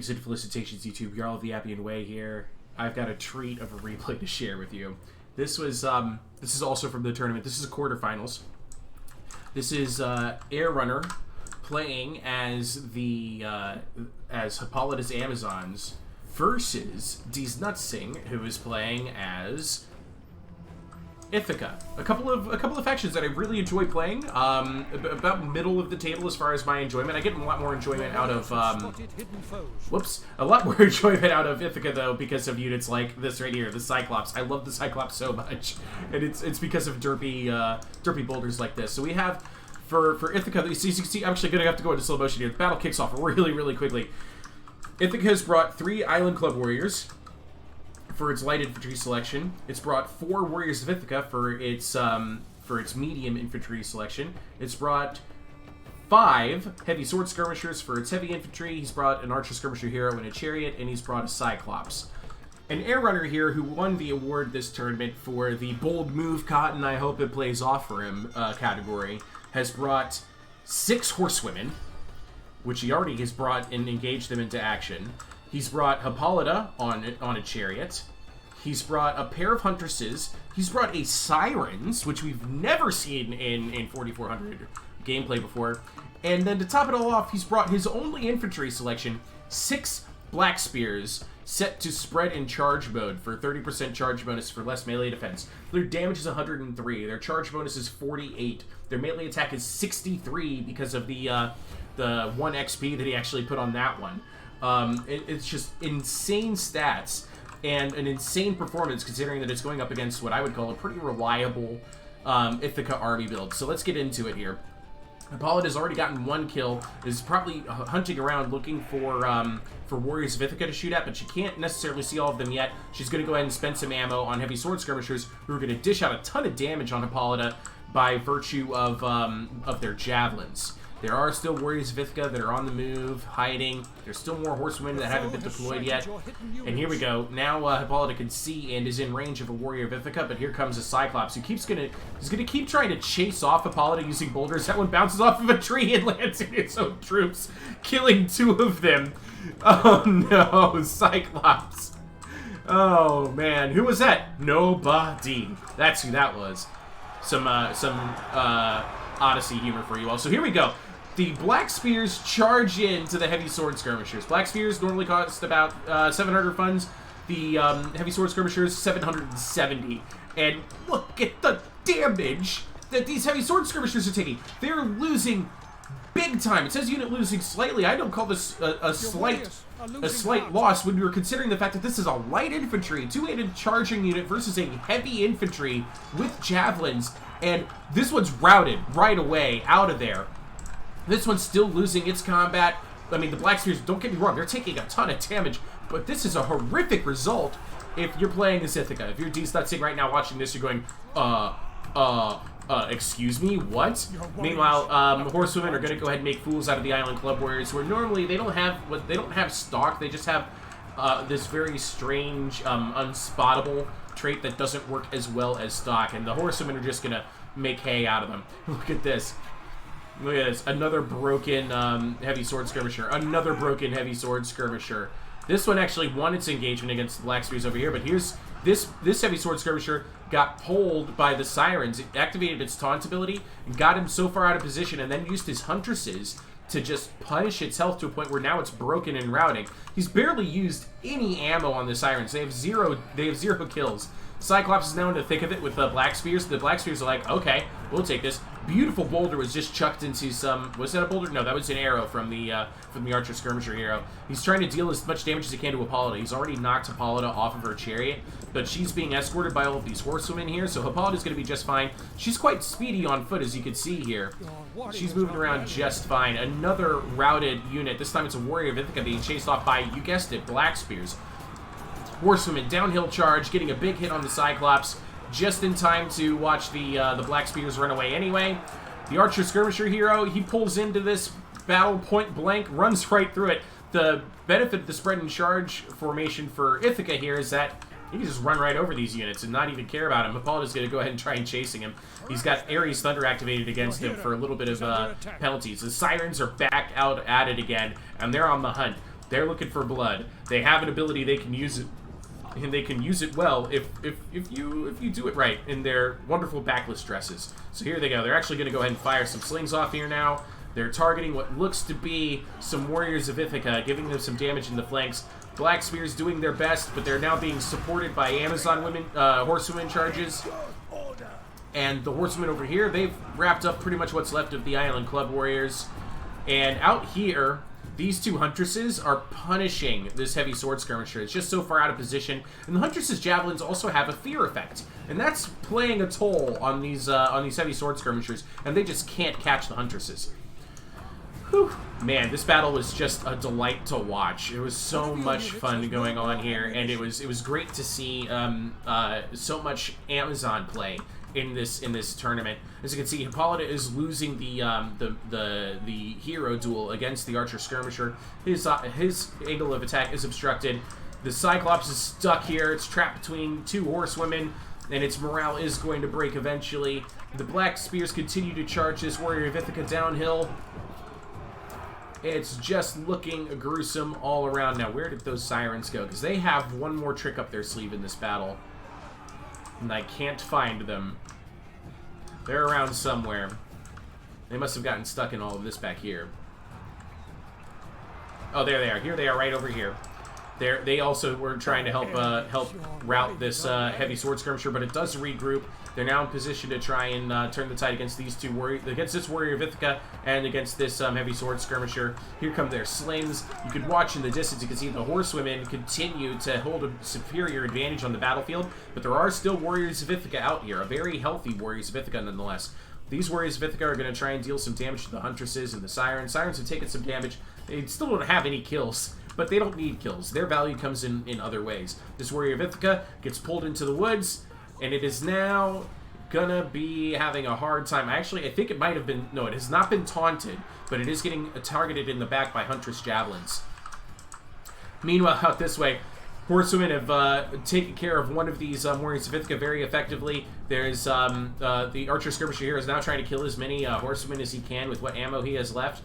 Greetings and felicitations, YouTube. Jarl of the Appian Way here. I've got a treat of a replay to share with you. This is also from the tournament. This is a quarterfinals. This is Air Runner playing as the as Hippolyta's Amazons versus Deez Nutsing, who is playing as Ithaca. A couple of factions that I really enjoy playing. About middle of the table as far as my enjoyment. I get a lot more enjoyment out of a lot more enjoyment out of Ithaca though because of units like this right here, the Cyclops. I love the Cyclops so much, and it's because of derpy boulders like this. So we have for Ithaca. You can see I'm actually gonna have to go into slow motion here. The battle kicks off really quickly. Ithaca has brought 3 Island Club Warriors for its light infantry selection. It's brought 4 Warriors of Ithaca for its medium infantry selection. It's brought 5 heavy sword skirmishers for its heavy infantry. He's brought an archer skirmisher hero and a chariot, and he's brought a Cyclops. An air runner here who won the award this tournament for the bold move Cotton, I hope it plays off for him category, has brought 6 horsewomen, which he already has brought and engaged them into action. He's brought Hippolyta on a chariot. He's brought a pair of huntresses. He's brought a Sirens, which we've never seen in 4400 gameplay before. And then to top it all off, he's brought his only infantry selection, 6 Black Spears, set to spread in charge mode for 30% charge bonus for less melee defense. Their damage is 103. Their charge bonus is 48. Their melee attack is 63 because of the 1 XP that he actually put on that one. It's just insane stats and an insane performance considering that it's going up against what I would call a pretty reliable Ithaca army build. So let's get into it here. Hippolyta has already gotten 1 kill, is probably hunting around looking for Warriors of Ithaca to shoot at, but she can't necessarily see all of them yet. She's going to go ahead and spend some ammo on heavy sword skirmishers who are going to dish out a ton of damage on Hippolyta by virtue of their javelins. There are still Warriors of Ithaca that are on the move, hiding. There's still more horsewomen that haven't been deployed yet. And here we go. Now Hippolyta can see and is in range of a Warrior of Ithaca, but here comes a Cyclops who he's gonna keep trying to chase off Hippolyta using boulders. That one bounces off of a tree and lands in its own troops, killing 2 of them. Oh no, Cyclops. Oh man, who was that? Nobody. That's who that was. Some Odyssey humor for you all. So here we go. The Black Spears charge into the Heavy Sword Skirmishers. Black Spears normally cost about 700 funds. The Heavy Sword Skirmishers, 770. And look at the damage that these Heavy Sword Skirmishers are taking. They're losing big time. It says unit losing slightly. I don't call this a slight loss when you're considering the fact that this is a light infantry, 2-handed charging unit versus a heavy infantry with javelins. And this one's routed right away out of there. This one's still losing its combat. I mean, the Black Spears, don't get me wrong, they're taking a ton of damage, but this is a horrific result if you're playing as Ithaca. If you're Deez Nutsing right now watching this, you're going, excuse me, what? Meanwhile, horsewomen are going to go ahead and make fools out of the Island Club Warriors, where normally they don't have stock, they just have this very strange, unspottable trait that doesn't work as well as stock, and the horsewomen are just going to make hay out of them. Look at this. Look at this. Another broken heavy sword skirmisher. Another broken heavy sword skirmisher. This one actually won its engagement against the Black Spears over here, but here's this heavy sword skirmisher got pulled by the Sirens. It activated its taunt ability and got him so far out of position, and then used his huntresses to just punish its health to a point where now it's broken and routing. He's barely used any ammo on the Sirens. They have zero kills. Cyclops is now in the thick of it with the Black Spears. The Black Spears are like, okay, we'll take this. Beautiful boulder was just chucked into some... Was that a boulder? No, that was an arrow from the Archer Skirmisher hero. He's trying to deal as much damage as he can to Hippolyta. He's already knocked Hippolyta off of her chariot, but she's being escorted by all of these horsewomen here, so Hippolyta's going to be just fine. She's quite speedy on foot, as you can see here. She's moving around just fine. Another routed unit. This time it's a Warrior of Ithaca being chased off by, you guessed it, Black Spears. Horsewomen, downhill charge, getting a big hit on the Cyclops, just in time to watch the Black Spears run away anyway. The Archer Skirmisher hero, he pulls into this battle point blank, runs right through it. The benefit of the spread and charge formation for Ithaca here is that he can just run right over these units and not even care about him. Hippolyta's going to go ahead and try and chasing him. He's got Ares Thunder activated against him for a little bit of penalties. The Sirens are back out at it again, and they're on the hunt. They're looking for blood. They have an ability, they can use it, and they can use it well if you do it right in their wonderful backless dresses. So here they go. They're actually going to go ahead and fire some slings off here now. They're targeting what looks to be some Warriors of Ithaca, giving them some damage in the flanks. Black Spears doing their best, but they're now being supported by Amazon women, horsewomen charges. And the horsewomen over here, they've wrapped up pretty much what's left of the Island Club Warriors. And out here, these two Huntresses are punishing this heavy sword skirmisher. It's just so far out of position. And the Huntress's javelins also have a fear effect. And that's playing a toll on these heavy sword skirmishers. And they just can't catch the Huntresses. Whew. Man, this battle was just a delight to watch. It was so much fun going on here, and it was great to see so much Amazon play in this tournament. As you can see, Hippolyta is losing the hero duel against the archer skirmisher. His angle of attack is obstructed. The Cyclops is stuck here. It's trapped between two horsewomen, and its morale is going to break eventually. The Black Spears continue to charge this Warrior of Ithaca downhill. It's just looking gruesome all around. Now, where did those sirens go? Because they have one more trick up their sleeve in this battle. And I can't find them. They're around somewhere. They must have gotten stuck in all of this back here. Oh, there they are. Here they are, right over here. They also were trying to help rout this heavy sword skirmisher, but it does regroup. They're now in position to try and turn the tide against these two against this Warrior of Ithaca and against this heavy sword skirmisher. Here come their slings. You could watch in the distance. You can see the horsewomen continue to hold a superior advantage on the battlefield, but there are still Warriors of Ithaca out here. A very healthy Warriors of Ithaca, nonetheless. These Warriors of Ithaca are going to try and deal some damage to the Huntresses and the Sirens. Sirens have taken some damage. They still don't have any kills, but they don't need kills. Their value comes in other ways. This Warrior of Ithaca gets pulled into the woods, and it is now gonna be having a hard time. Actually, I think it might have been... No, it has not been taunted, but it is getting targeted in the back by Huntress javelins. Meanwhile, out this way, horsewomen have taken care of one of these Warriors of Ithaca very effectively. There's the archer skirmisher here is now trying to kill as many horsewomen as he can with what ammo he has left.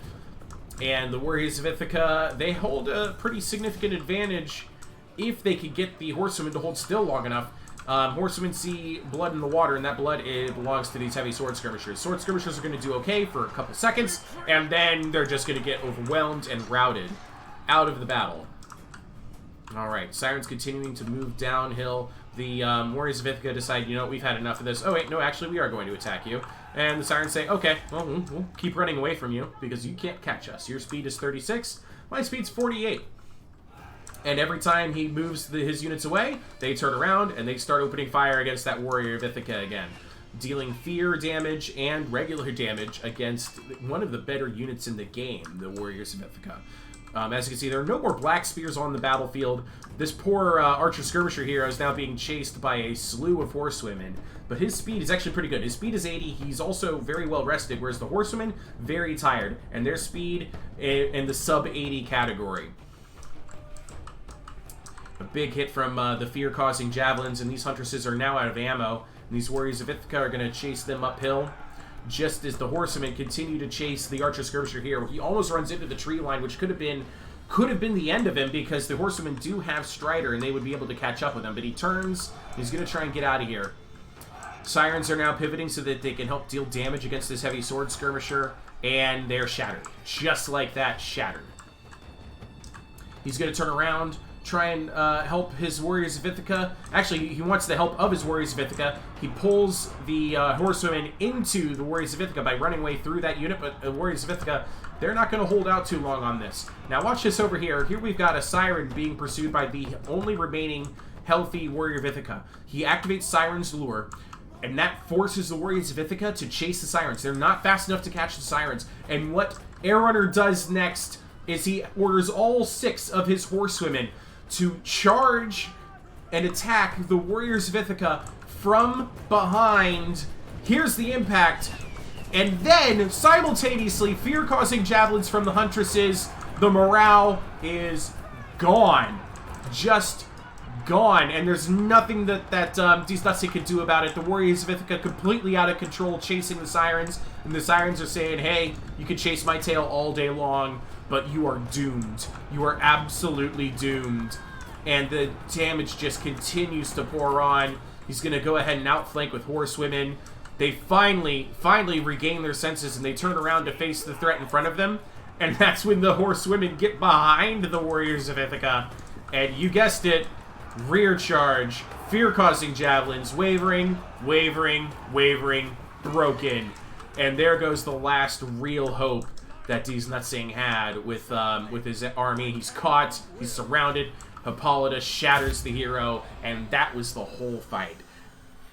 And the Warriors of Ithaca, they hold a pretty significant advantage if they could get the horsewomen to hold still long enough. Horsewomen see blood in the water, and that blood belongs to these heavy sword skirmishers. Sword skirmishers are going to do okay for a couple seconds, and then they're just going to get overwhelmed and routed out of the battle. Alright, Sirens continuing to move downhill. The Warriors of Ithaca decide, you know, we've had enough of this. Oh wait, no, actually we are going to attack you. And the Sirens say, okay, well, we'll keep running away from you, because you can't catch us. Your speed is 36, my speed's 48. And every time he moves his units away, they turn around and they start opening fire against that Warrior of Ithaca again, dealing fear damage and regular damage against one of the better units in the game, the Warriors of Ithaca. As you can see, there are no more Black Spears on the battlefield. This poor archer skirmisher here is now being chased by a slew of horsewomen, but his speed is actually pretty good. His speed is 80. He's also very well rested, whereas the horsewomen, very tired, and their speed in the sub-80 category. A big hit from the fear-causing javelins, and these Huntresses are now out of ammo. And these Warriors of Ithaca are going to chase them uphill, just as the horsemen continue to chase the archer skirmisher here. He almost runs into the tree line, which could have been the end of him, because the horsemen do have Strider, and they would be able to catch up with him. But he turns. He's going to try and get out of here. Sirens are now pivoting so that they can help deal damage against this heavy sword skirmisher, and they're shattered. Just like that, shattered. He's going to turn around, try and help his Warriors of Ithaca. Actually, he wants the help of his Warriors of Ithaca. He pulls the horsewomen into the Warriors of Ithaca by running away through that unit, but the Warriors of Ithaca, they're not going to hold out too long on this. Now watch this over here. Here we've got a Siren being pursued by the only remaining healthy Warrior of Ithaca. He activates Siren's Lure, and that forces the Warriors of Ithaca to chase the Sirens. They're not fast enough to catch the Sirens. And what Air Runner does next is he orders all 6 of his horsewomen to charge and attack the Warriors of Ithaca from behind. Here's the impact. And then, simultaneously, fear-causing javelins from the Huntresses. The morale is gone. Just gone. And there's nothing that Disdusty can do about it. The Warriors of Ithaca completely out of control, chasing the Sirens. And the Sirens are saying, hey, you can chase my tail all day long. but you are doomed. You are absolutely doomed. And the damage just continues to pour on. He's going to go ahead and outflank with horsewomen. They finally regain their senses, and they turn around to face the threat in front of them. And that's when the horsewomen get behind the warriors of Ithaca. And you guessed it, rear charge, fear-causing javelins, wavering, broken. And there goes the last real hope that Disnutsing had with his army. He's caught, he's surrounded. Hippolyta shatters the hero, and that was the whole fight.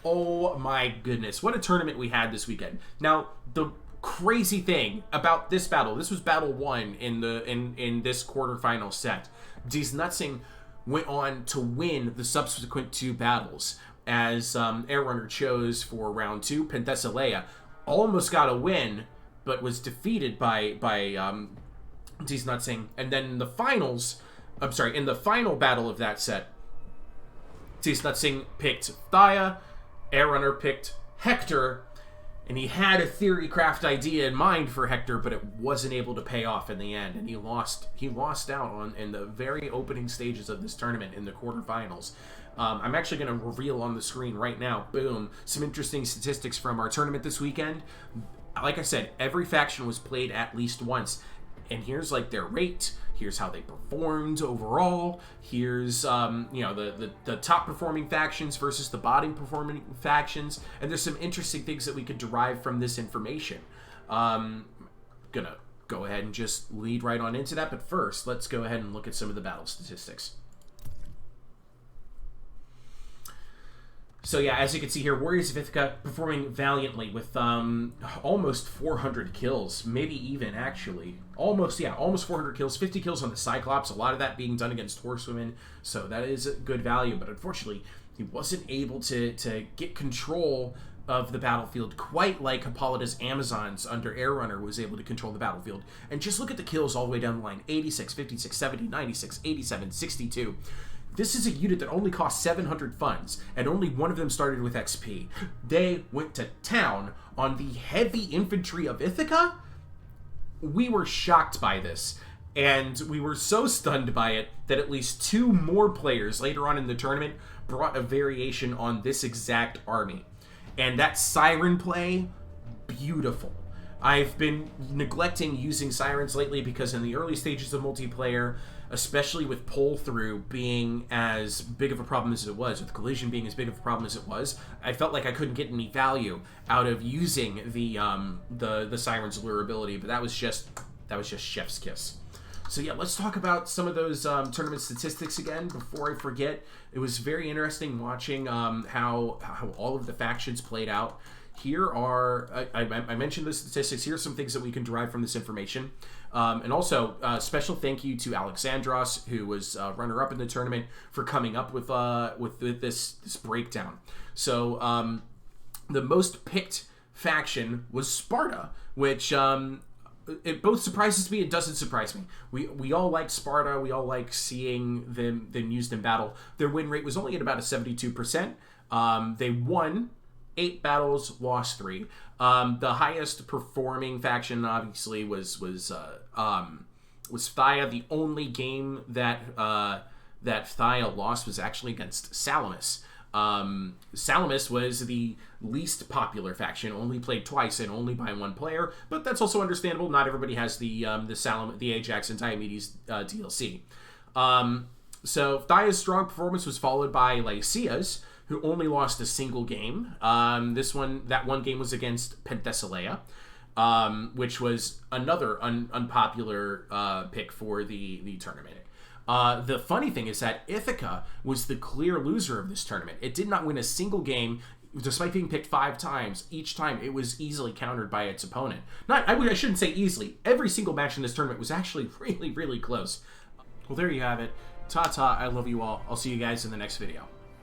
Oh my goodness, what a tournament we had this weekend. Now, the crazy thing about this battle, this was battle 1 in this quarterfinal set. Disnutsing went on to win the subsequent 2 battles, as Airrunner chose for round 2. Penthesilea almost got a win, but was defeated by Disnutsing. And then in the finals, in the final battle of that set, Disnutsing picked Thaya, Airrunner picked Hector, and he had a theory craft idea in mind for Hector, but it wasn't able to pay off in the end, and he lost out in the very opening stages of this tournament in the quarterfinals. I'm actually going to reveal on the screen right now, boom, some interesting statistics from our tournament this weekend. Like I said, every faction was played at least once, and here's like their rate. Here's how they performed overall. Here's the top performing factions versus the bottom performing factions, and there's some interesting things that we could derive from this information. Gonna go ahead and just lead right on into that, but first let's go ahead and look at some of the battle statistics. So yeah, as you can see here, Warriors of Ithaca performing valiantly with almost 400 kills, maybe even actually. Almost 400 kills, 50 kills on the Cyclops, a lot of that being done against horsewomen, so that is a good value, but unfortunately, he wasn't able to get control of the battlefield quite like Hippolyta's Amazons under Airrunner was able to control the battlefield. And just look at the kills all the way down the line: 86, 56, 70, 96, 87, 62. This is a unit that only cost 700 funds, and only one of them started with XP. They went to town on the heavy infantry of Ithaca. We were shocked by this, and we were so stunned by it that at least 2 more players later on in the tournament brought a variation on this exact army. And that Siren play, beautiful. I've been neglecting using Sirens lately because in the early stages of multiplayer, especially with pull-through being as big of a problem as it was, with collision being as big of a problem as it was, I felt like I couldn't get any value out of using the Siren's lure ability, but that was just chef's kiss. So yeah, let's talk about some of those tournament statistics again before I forget. It was very interesting watching how all of the factions played out. Here are, I mentioned the statistics. Here are some things that we can derive from this information. And also, special thank you to Alexandros, who was runner-up in the tournament, for coming up with this breakdown. So, the most picked faction was Sparta, which it both surprises me and doesn't surprise me. We all like Sparta. We all like seeing them used in battle. Their win rate was only at about a 72%. They won 8 battles, lost 3. The highest performing faction obviously was Thaya. The only game that Thaya lost was actually against Salamis. Salamis was the least popular faction, only played twice and only by 1 player, but that's also understandable. Not everybody has the Ajax and Diomedes DLC. So Thaya's strong performance was followed by Lycia's, who only lost a single game. That one game was against Penthesilea, which was another unpopular pick for the tournament. The funny thing is that Ithaca was the clear loser of this tournament. It did not win a single game, despite being picked 5 times. Each time, it was easily countered by its opponent. I shouldn't say easily. Every single match in this tournament was actually really, really close. Well, there you have it. Ta-ta, I love you all. I'll see you guys in the next video.